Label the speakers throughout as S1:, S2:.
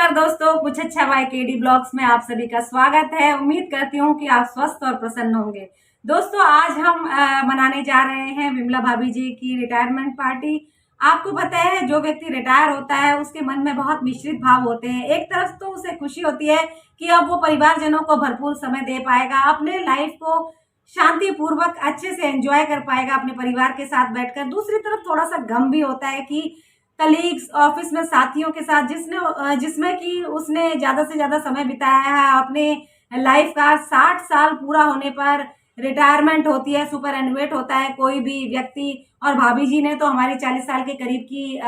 S1: नमस्कार दोस्तों, कुछ अच्छा बाय केडी ब्लॉग्स में आप सभी का स्वागत है। उम्मीद करती हूँ कि आप स्वस्थ और प्रसन्न होंगे। दोस्तों, आज हम मनाने जा रहे हैं विमला भाभी जी की रिटायरमेंट पार्टी। आपको पता है, जो व्यक्ति रिटायर होता है उसके मन में बहुत मिश्रित भाव होते हैं। एक तरफ तो उसे खुशी होती है कि अब वो परिवारजनों को भरपूर समय दे पाएगा, अपने लाइफ को शांति पूर्वक अच्छे से एंजॉय कर पाएगा अपने परिवार के साथ बैठकर। दूसरी तरफ थोड़ा सा गम भी होता है कि कलीग्स, ऑफिस में साथियों के साथ जिसमें कि उसने ज्यादा से ज्यादा समय बिताया है अपने लाइफ का, 60 साल पूरा होने पर रिटायरमेंट होती है, सुपर एनुएट होता है कोई भी व्यक्ति। और भाभी जी ने तो हमारी 40 साल के करीब की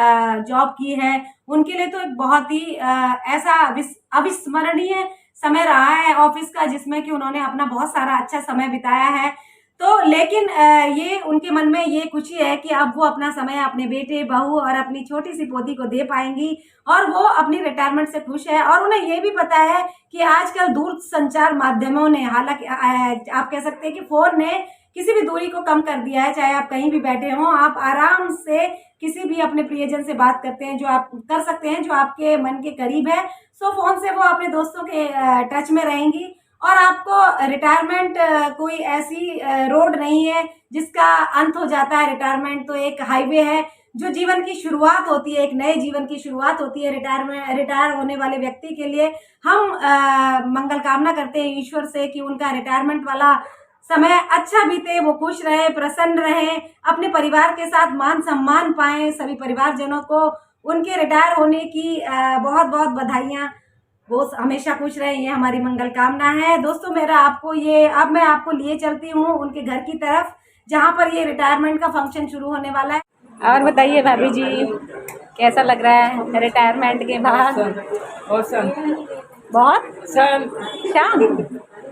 S1: जॉब की है। उनके लिए तो एक बहुत ही ऐसा अविस्मरणीय समय रहा है ऑफिस का, जिसमें कि उन्होंने अपना बहुत सारा अच्छा समय बिताया है। तो लेकिन ये उनके मन में ये खुशी है कि अब वो अपना समय अपने बेटे, बहू और अपनी छोटी सी पोती को दे पाएंगी और वो अपनी रिटायरमेंट से खुश है। और उन्हें ये भी पता है कि आजकल दूर संचार माध्यमों ने, हालांकि आप कह सकते हैं कि फोन ने किसी भी दूरी को कम कर दिया है। चाहे आप कहीं भी बैठे हों, आप आराम से किसी भी अपने प्रियजन से बात करते हैं, जो आप कर सकते हैं, जो आपके मन के करीब है। सो फोन से वो अपने दोस्तों के टच में रहेंगी। और आपको रिटायरमेंट कोई ऐसी रोड नहीं है जिसका अंत हो जाता है। रिटायरमेंट तो एक हाईवे है, जो जीवन की शुरुआत होती है, एक नए जीवन की शुरुआत होती है। रिटायर होने वाले व्यक्ति के लिए हम मंगल कामना करते हैं ईश्वर से कि उनका रिटायरमेंट वाला समय अच्छा बीते, वो खुश रहे, प्रसन्न रहे, अपने परिवार के साथ मान सम्मान पाएं। सभी परिवारजनों को उनके रिटायर होने की बहुत बहुत बधाइयाँ। वो हमेशा खुश रहे, ये हमारी मंगल कामना है। दोस्तों, अब मैं आपको लिए चलती हूँ उनके घर की तरफ, जहाँ पर ये रिटायरमेंट का फंक्शन शुरू होने वाला है। और बताइए भाभी जी, कैसा लग रहा है रिटायरमेंट के बाद? बहुत शांत।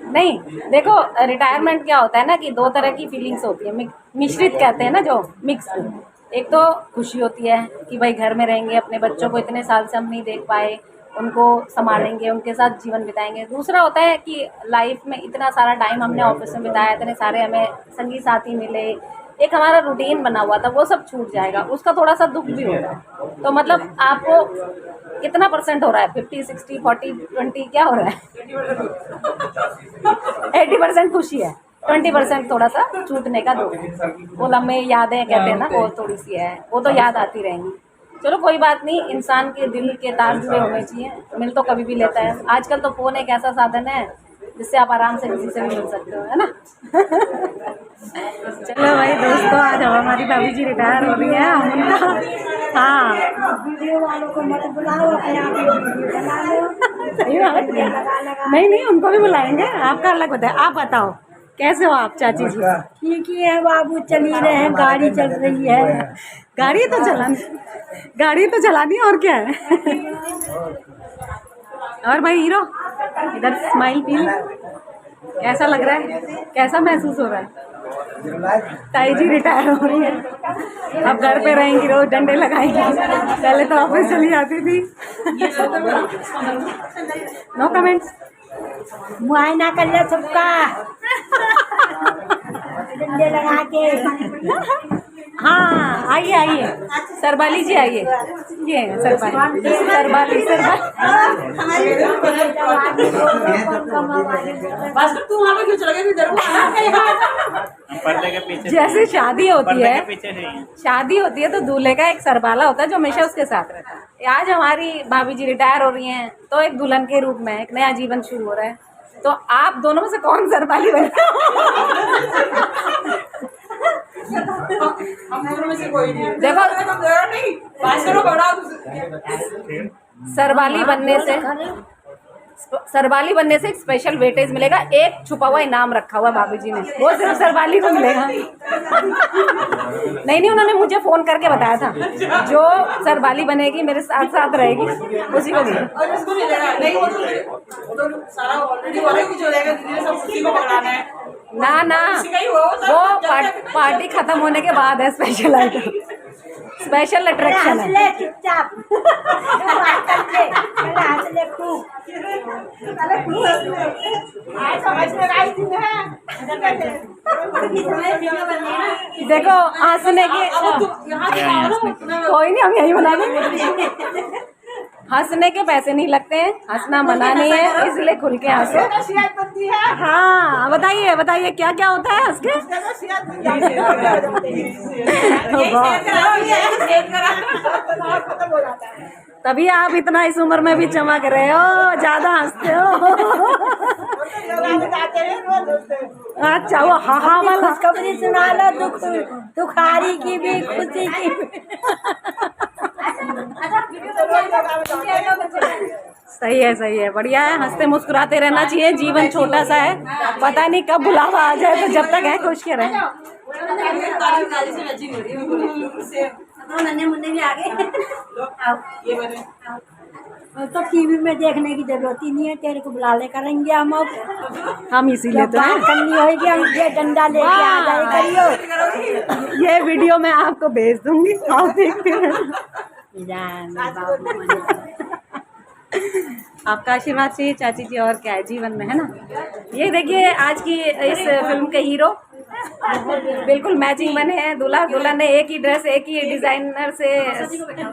S1: नहीं, देखो, रिटायरमेंट क्या होता है ना कि दो तरह की फीलिंग्स होती है, मिश्रित कहते हैं ना, जो मिक्स्ड। एक तो खुशी होती है कि भाई घर में रहेंगे, अपने बच्चों को इतने साल से हम नहीं देख पाए, उनको संभालेंगे, उनके साथ जीवन बिताएंगे। दूसरा होता है कि लाइफ में इतना सारा टाइम हमने ऑफिस में बिताया, इतने सारे हमें संगी साथी मिले, एक हमारा रूटीन बना हुआ था, वो सब छूट जाएगा, उसका थोड़ा सा दुख भी होता है। तो मतलब आपको कितना परसेंट हो रहा है? 50, 60, 40, 20 क्या हो रहा है? 80% खुशी है, 20% थोड़ा सा छूटने का दुख। वो लम्बे यादें कहते हैं ना, वो थोड़ी सी है, वो तो याद आती रहेंगी। चलो कोई बात नहीं, इंसान के दिल के तार जुड़े होने चाहिए। मिल तो कभी भी लेता है। आजकल तो फोन एक ऐसा साधन है जिससे आप आराम से किसी से भी मिल सकते हो, है ना। चलो भाई दोस्तों, आज हमारी भाभी जी रिटायर हो रही है, हम उनका वीडियो वालों को मत बुलाओ, अपने आप सही बात है। नहीं, उनको भी बुलाएंगे। आपका अलग बताए, आप बताओ कैसे हो आप चाची जी?
S2: ठीक ही है बाबू, चल ही रहे हैं, गाड़ी चल रही है।
S1: गाड़ी तो चलानी और क्या है। और भाई हीरो, इधर स्माइल फील, कैसा लग रहा है, कैसा महसूस हो रहा है? ताई जी रिटायर हो रही है, अब घर पे रहेंगी, रोज डंडे लगाएंगी। पहले तो ऑफिस चली जाती थी। No comments.
S2: मुआयना कर ले सबका, डंडे लगा के।
S1: हाँ, आइए सरबाली जी, आइए। ये है सरबाली।
S2: बस तू वहाँ पे क्यों चला गया?
S1: जैसे शादी होती है तो दूल्हे का एक सरबाला होता है जो हमेशा उसके साथ रहता है। आज हमारी भाभी जी रिटायर हो रही हैं, तो एक दुल्हन के रूप में एक नया जीवन शुरू हो रहा है। तो आप दोनों में से कौन सरबाली बने?
S2: हम दोनों में से कोई नहीं।
S1: देखो, सरबाली बनने से एक स्पेशल वेटेज मिलेगा। एक छुपा हुआ इनाम रखा हुआ भाभी जी ने, वो सिर्फ सरबाली को मिलेगा। नहीं, उन्होंने मुझे फोन करके बताया था, जो सरबाली बनेगी मेरे साथ साथ रहेगी, उसी को मिलेगा। ना, वो पार्टी खत्म होने के बाद है स्पेशल आइटम, स्पेशल अट्रैक्शन है।
S2: चुपचाप
S1: देखो, हंसने की कोई नहीं, हम यही बनाएंगे। हंसने के पैसे नहीं लगते हैं, हंसना मना नहीं है, इसलिए खुल के हंसो। हाँ बताइए बताइए क्या क्या होता है हंस के? तभी आप इतना इस उम्र में भी चमक रहे हो, ज्यादा हंसते हो। अच्छा वो हाँ वाला
S2: खुशखबरी सुना लो, दुखारी की भी खुशी की भी।
S1: सही है बढ़िया है। हंसते मुस्कुराते रहना चाहिए, जीवन छोटा सा है, पता नहीं कब बुलावा आ जाए, तो जब तक है खुश के रहें।
S2: मुन्ने भी आ गए। तो टीवी में देखने की जरूरत ही नहीं है, तेरे को बुला ले करेंगे हम
S1: इसीलिए तो
S2: बात करनी होगी, हम ये डंडा लेके आ जाए करियो।
S1: ये वीडियो मैं आपको भेज दूंगी, आप देखते रहना। आपका आशीर्वाद चाहिए चाची जी, और क्या है जीवन में, है ना। ये देखिए आज की इस फिल्म के हीरो बिल्कुल मैचिंग बने हैं। दूल्हा दुल्हन ने एक ही ड्रेस एक ही डिजाइनर से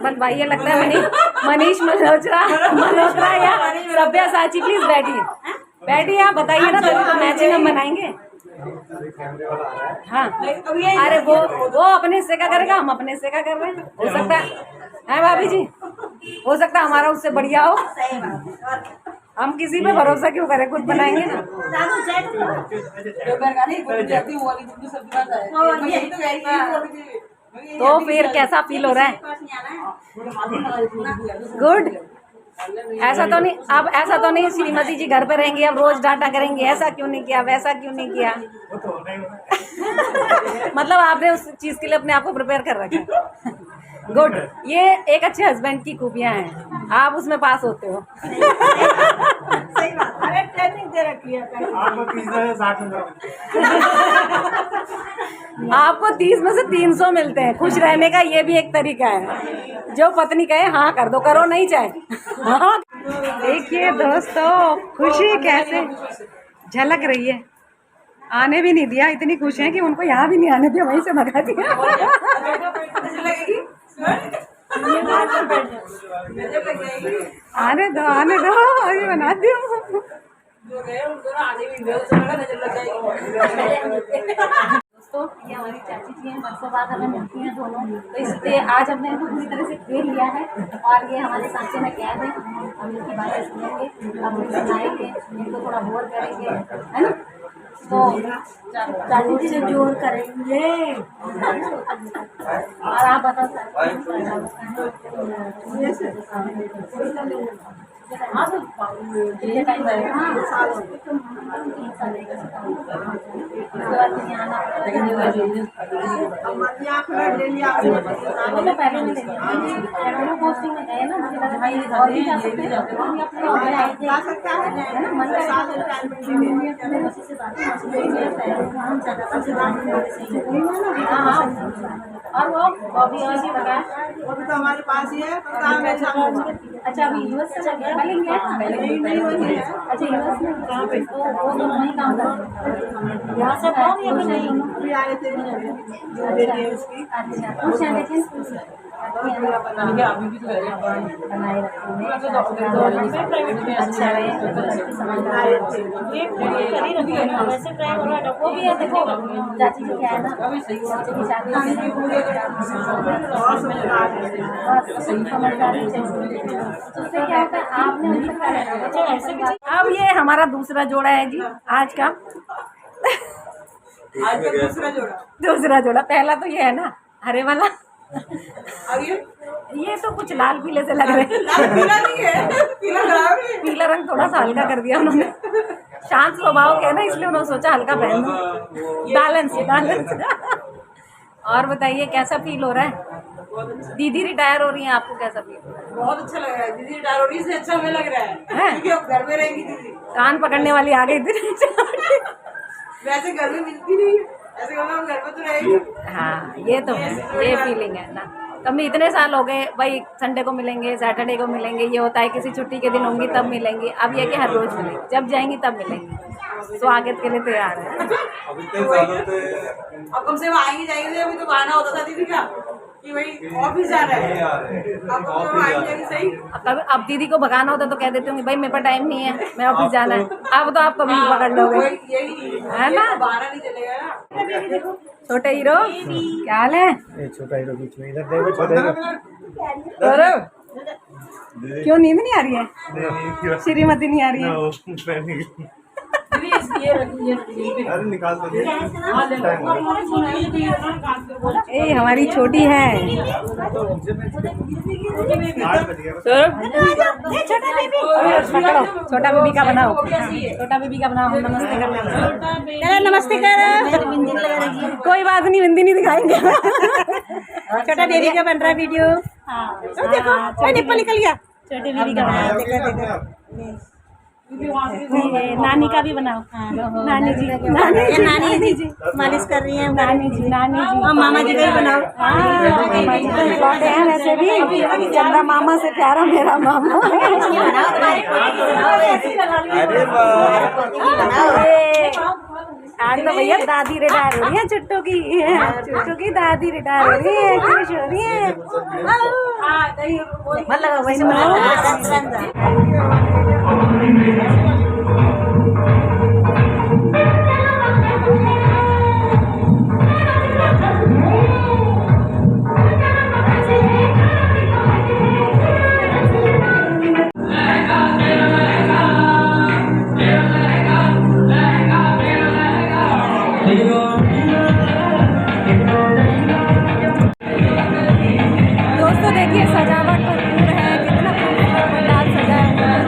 S1: बनवाई है, लगता है मनीष मल्होत्रा या सब्यसाची। प्लीज बैठिए आप बताइए ना, तभी तो मैचिंग हम बनाएंगे। हाँ अरे वो अपने हिस्से का करेगा, हम अपने हिस्से का कर रहे हैं। हो सकता है भाभी जी, हो सकता है हमारा उससे बढ़िया हो। हम किसी पे भरोसा क्यों करें, खुद बनाएंगे ना। तो फिर कैसा फील हो रहा है? गुड। ऐसा तो नहीं, अब ऐसा तो नहीं श्रीमती जी घर पे रहेंगी अब रोज डांटा करेंगे, ऐसा क्यों नहीं किया, वैसा क्यों नहीं किया। मतलब आपने उस चीज के लिए अपने आप को प्रिपेयर कर रखा है। गुड। ये एक अच्छे हस्बैंड की खूबियां हैं, आप उसमें पास होते हो।
S2: सही बात। अरे ट्रेनिंग दे रखी है
S1: आपको 30 में से 300 मिलते हैं। खुश रहने का ये भी एक तरीका है, जो पत्नी कहे हाँ कर दो, करो नहीं चाहे। हाँ। देखिए दोस्तों खुशी कैसे झलक रही है, आने भी नहीं दिया, इतनी खुश हैं कि उनको यहाँ भी नहीं आने दिया, वहीं से भगा दिया। आने दो अभी बना दियो। दोस्तों ये हमारी चाची जी हैं, बरसों बाद हमें मिलती हैं दोनों, तो इसलिए आज हमने इनको पूरी तरह से खेल लिया है और ये हमारे सांचे में कैद है। हम इनकी बातें सुनेंगे, हम इनको सुनाएंगे, इनको थोड़ा बोर करेंगे, है ना। तो चाची जी से जोर करेंगे। और आप बताओ और वो भी
S2: तो हमारे पास ही है।
S1: अच्छा अभी यूएस से चल गया, नहीं अच्छा यूएस में कहाँ पे, तो वो तो वहीं काम कर यहाँ से कौन या फिर नहीं
S2: आए थे
S1: अच्छा लेकिन अभी भी तो बनाए रखेंगे। अच्छा वो भी है, देखो चाची जी क्या है ना, चाची की शादी उससे क्या होता है, आपने उनसे। अब ये हमारा दूसरा जोड़ा है जी आज का।
S2: आज का
S1: दूसरा जोड़ा, पहला तो ये है ना हरे वाला,
S2: अब
S1: ये तो कुछ लाल पीले से लग रहे हैं।
S2: पीला नहीं है,
S1: पीला रंग थोड़ा सा हल्का कर दिया उन्होंने, शांत स्वभाव के है ना, इसलिए उन्होंने सोचा हल्का पहन बैलेंस। और बताइए कैसा फील हो रहा है? दीदी रिटायर हो रही हैं, आपको कैसा फील हो रहा है?
S2: बहुत अच्छा लग रहा है दीदी, रिटायर हो रही से अच्छा हमें लग रहा है क्योंकि अब घर में रहेंगी दीदी।
S1: कान पकड़ने वाली आ गई थी।
S2: वैसे घर में मिलती नहीं है, ऐसे हम घर में तो रहेगी।
S1: हाँ ये तो है, ये फीलिंग है ना। कभी इतने साल हो गए भाई, संडे को मिलेंगे, सैटरडे को मिलेंगे, ये होता है किसी छुट्टी के दिन होंगी तब मिलेंगे। अब ये कि हर रोज मिलेंगे, जब जाएंगी तब मिलेंगे। स्वागत के लिए तैयार है।
S2: अब कम से कम आएंगे जाएंगे, अभी तो बहाना होता था दीदी का
S3: कि भाई ऑफिस जा रहा है, अब तो आएंगे भी सही।
S1: अब दीदी को भगाना होता तो कह देते होंगे भाई मेरे पास टाइम नहीं है, मैं ऑफिस जाना है। अब तो आप कभी पकड़ लोगे, है ना?
S3: 12 नहीं चलेगा ना।
S1: छोटे हीरो क्या हाल है?
S4: छोटा हीरो बीच में, इधर देखो छोटा हीरो।
S1: अरे क्यों नींद नहीं आ रही है? श्रीमती नहीं आ रही है?
S4: अरे निकाल दो,
S1: ए हमारी छोटी है।
S4: 8 बज गया।
S1: छोटा बेबी का बनाओ, छोटा बेबी का बनाओ। हम नमस्ते करना, नमस्ते कर। कोई बात नहीं, बिंदी नहीं दिखाएंगे। छोटा बेबी का बन रहा है वीडियो। देखो निप्पल निकल गया। छोटे बेबी का बनाओ, देखो नानी का भी बनाओ। नानी जी, नानी जी मालिश कर रही है। नानी जी और मामा जी का भी बनाओ। मामा जी तो लौटे हैं वैसे भी। चंदा मामा से प्यारा मेरा मामा। आज तो भैया दादी रिटायर हो रही है चुट्टू की। चुट्टू की दादी रिटायर हो रही है, खुश हो रही है। मन लगा वही दोस्तों देखिए सजावट भरपूर है, कितना खूबसूरत पंडाल सजाया हुआ है।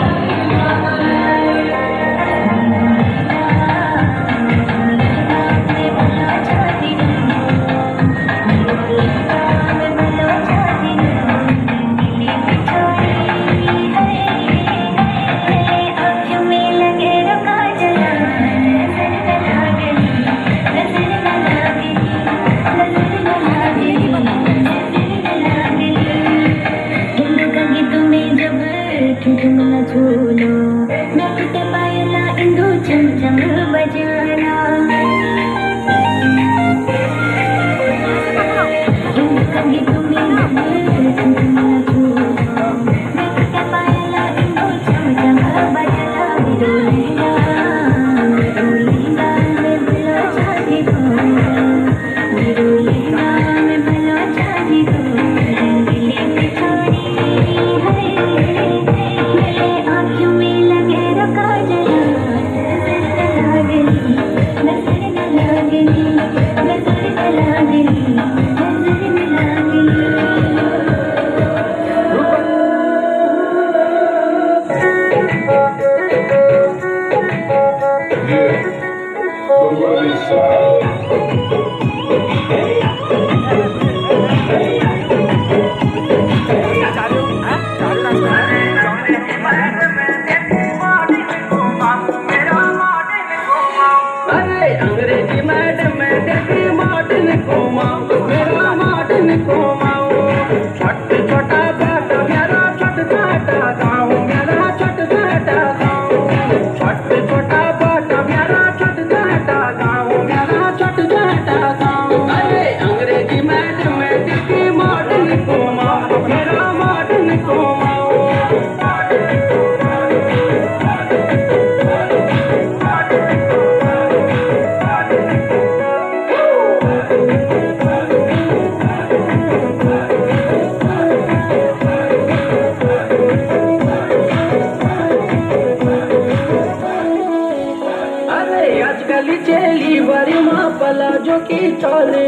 S5: पलाजो की चले,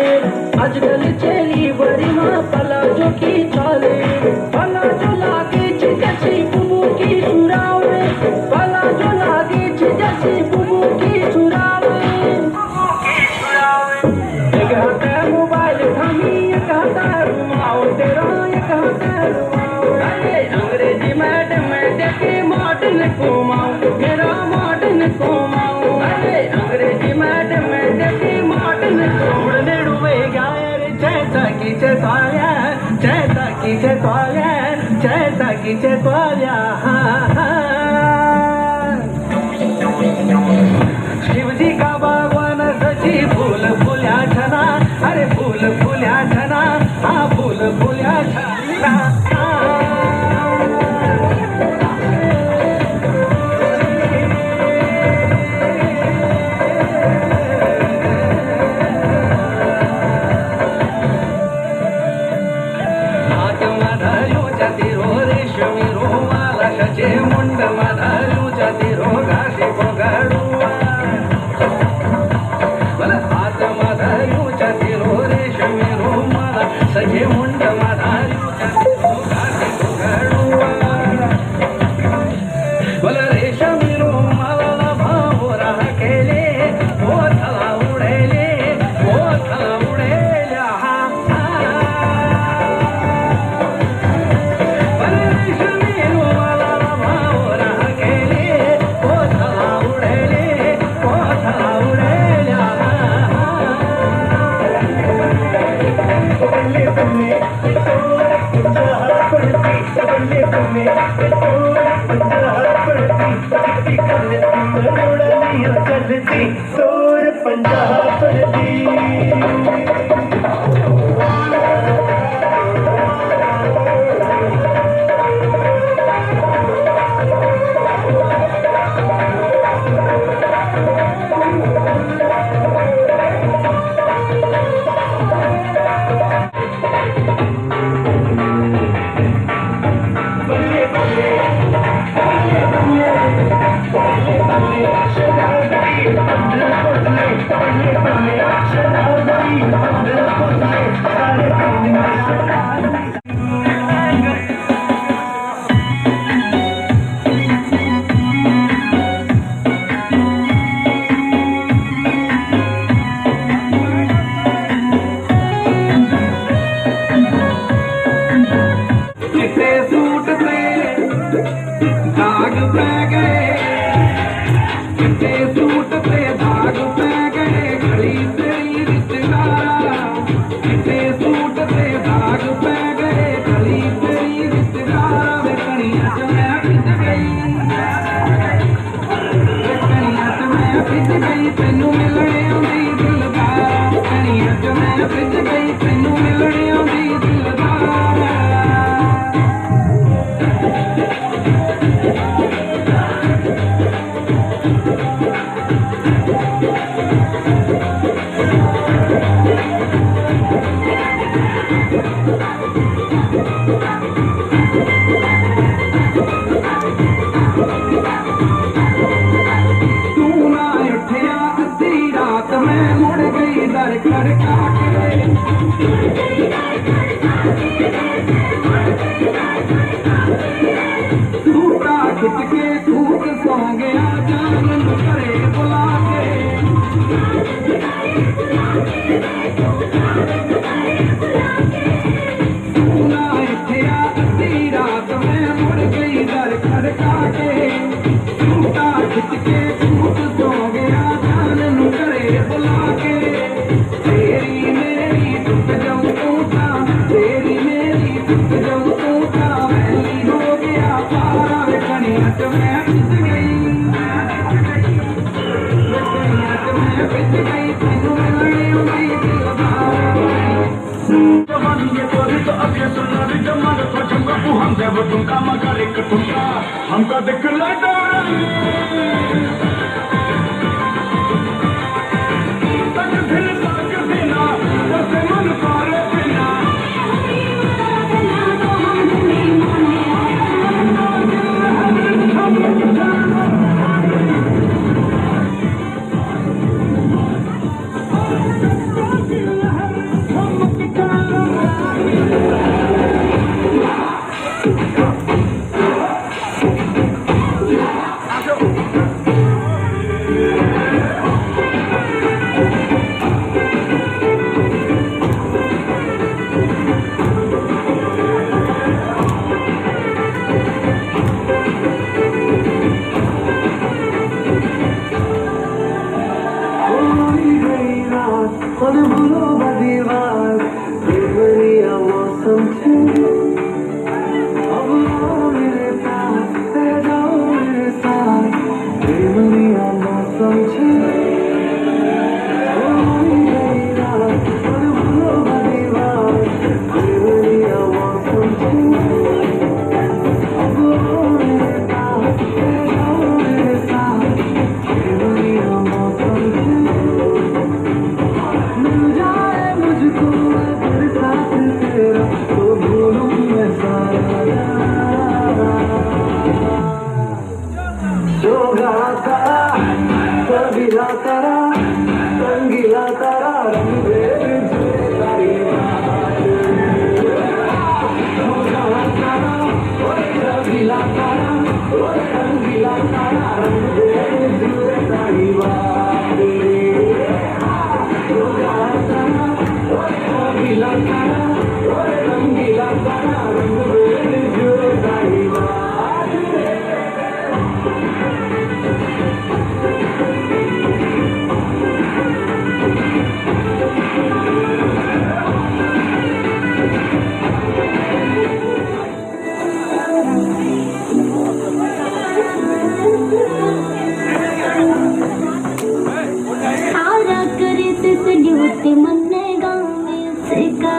S5: आजकल चली बड़ी माँ पलाजो की चले। पलाजो लागे जैसी बुबू की सुरावे, पलाजो लागे जैसी बुबू की सुरावे। एक हाथ है मोबाइल थामी, एक हाथ है रुमाओ तेरा, एक हाथ है रुमाओ। अरे अंग्रेजी मैडम देखे मॉडर्न को माओ, मेरा मॉडर्न को माओ। अरे अंग्रेजी मैडम देखे मॉडर्न को डुबे गया रे जैसा की चेताया, जैसा की चेताया, जैसा की चेताया। शिवजी का बागवान सची फूल फुल्या छना, अरे फूल फुल्या छना, हाँ फूल मुंडमाधारू चतिरो घासी पगाडुआ मला हातमाधारू चतिरो रेशमी रुमाला सखे मुंडमाधारू चतिरो घासी पगाडुआ मला रेशमी रुमाला भावरा केले मोठा उडेले
S4: तोर पंजाब दाग पै गए चिट्टे सूट पे दाग पै गए घड़ी तेरी रिश्तेदारा चिट्टे सूट पे दाग पै गए घड़ी तेरी रिश्तेदारा वे कनिया च मैं फिज गई कनिया च मैं फिज गई तेनू मिलने आउंदी दिलदार कनिया च मैं फिज गई तेनू मिलने आउंदी दिलदार खड़का के सूटा खिंच के सूट सो गया जान करे बुला के सूना इठिया अद्धी रात में मुड़ गई दर खड़का के सूटा खिंच के सूट सो गया जान करे बुला के तेरी मेरी टूट जाऊं टूटा तेरी मेरी टूट जाऊं टूटा वैली हो गया पारा वे कनिया च मैं फिज गई कनिया च मैं फिज गई तेनू मिलने आउंदी दिलदार जवानी ये तोरी तो अब ये सुना रे जमाने को चमका तू हम दे वो तुमका मगर एक ठुमका हमका देख लगा जोगा तारा कबीला तारा रंगीला तारा रंग दे जुए तारी बात जोगा तारा कबीला तारा रंगीला तारा रंग दे जुए तारी बात जोगा तारा कबीला तारा रंगीला तारा रंग दे जुए तारी बात
S6: सारा करे ते मन्ने गाँव में उसका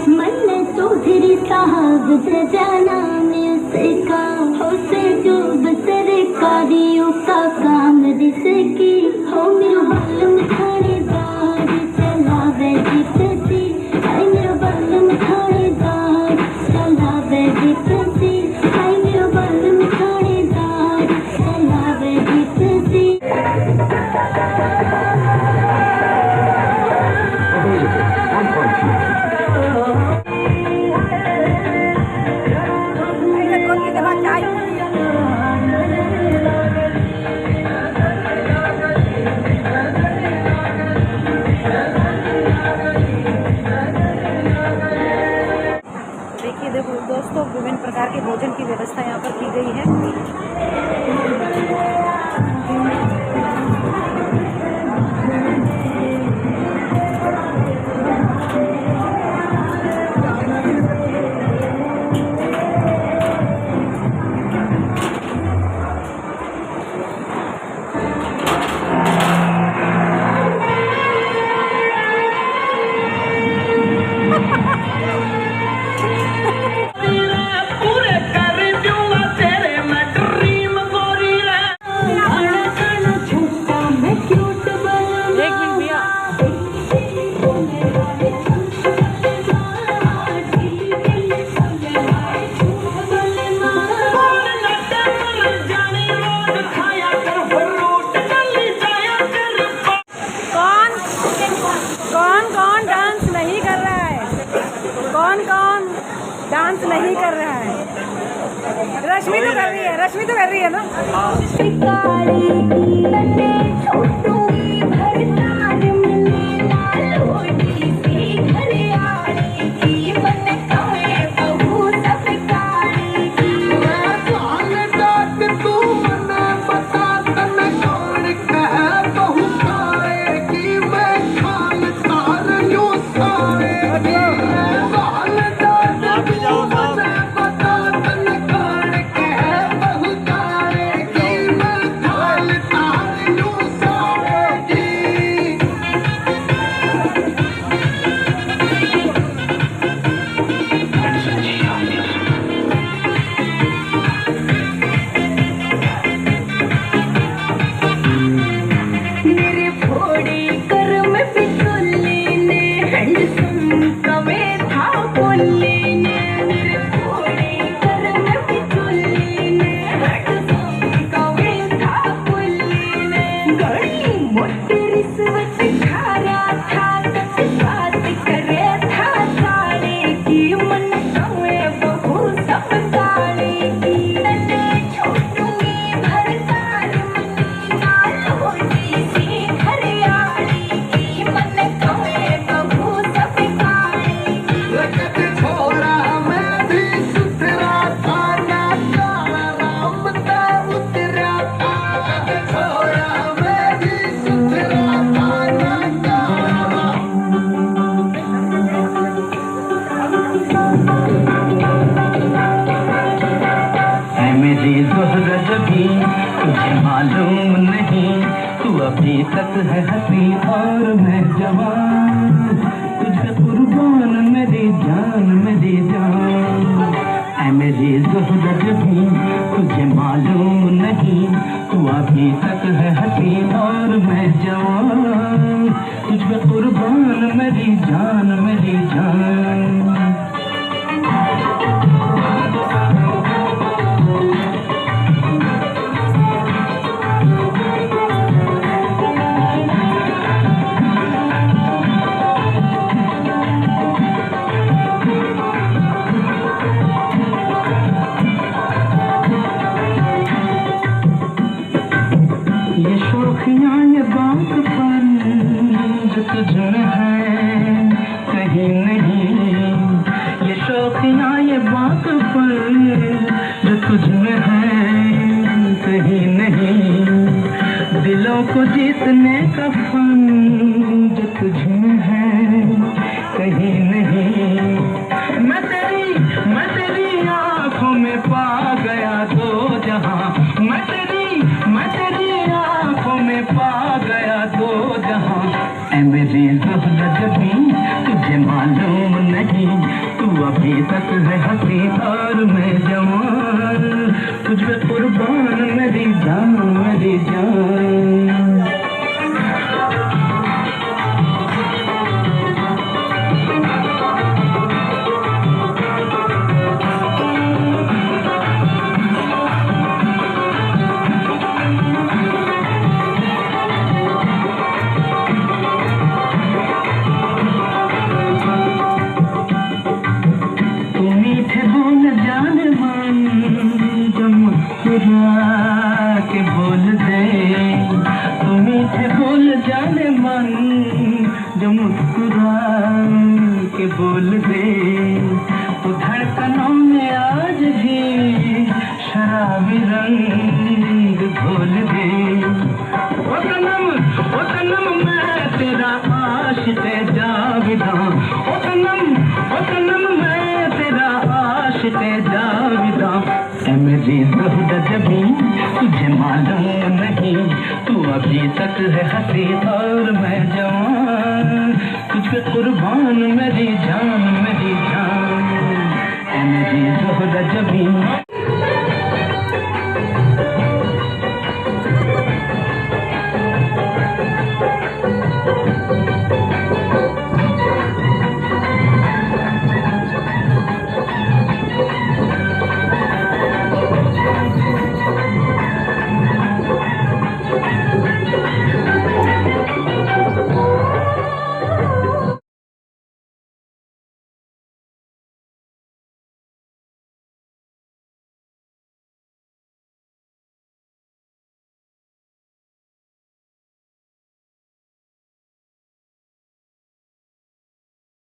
S6: मन्ने चौधरी साहब से जाना में उसका हो से जो बसरकारियों का काम जिसकी हो मेरो बल्लम थानेदार चलावे जीतती हाय मेरो बल्लम थानेदार चलावे जीतती हाय मेरो बल्लम थानेदार चलावे जीतती
S1: देखिए देखो दोस्तों, विभिन्न प्रकार के भोजन की व्यवस्था यहाँ पर की गई है।
S5: पूरे कर दूंगा तेरे मैं ड्रीम गोरी रे
S1: एक मिनट भैया,
S5: जानी रोड खाया कर फ्रूट चली जाया कर
S1: कौन कौन कौन डांस नहीं कर रहा है? कौन कौन डांस नहीं कर रहा है? रश्मि तो कर रही है, रश्मि तो कर रही है ना।
S4: तुझे मालूम नहीं तू अभी तक है हंसी और मैं जवान, तुझे कुर्बान मेरी जान मेरी जान। ऐ मेरी ज़ोहरत भी तुझे मालूम नहीं तू अभी तक है हंसी और मैं जवान, तुझे कुर्बान मेरी जान मेरी जान।
S5: शौखियाँ ये बात पर जो तुझ में है कहीं नहीं, ये शौखियाँ ये बात पर जो तुझ में है कहीं नहीं, दिलों को जीतने का फन जो तुझ में है कहीं नहीं। मैं तेरी आँखों में पा गया दो जहां, मैं तेरी आँखों में पा गया दो जहां। ऐ मेरी ज़ोहरा जबी तुझे मालूम नहीं, तू अभी तक है हंसी और मैं जवान, तुझ पे कुर्बान मेरी जान मेरी जान। के बोल दे तू मीठे बोल जाने मन, जो मुस्कुरा के बोल दे तो धड़कनों में आज भी शराबी रंग घोल दे। ओ सनम मैं तेरा आशिक़े जाविदा, ओ सनम मैं तेरा आशिक़े जाविदा। ऐ मेरी ज़ोहरा जबी तुझे मालूम नहीं, तू अभी तक है हंसी और मैं जवान, तुझ पे कुर्बान मेरी जान मेरी जान। ऐ मेरी ज़ोहरा जबी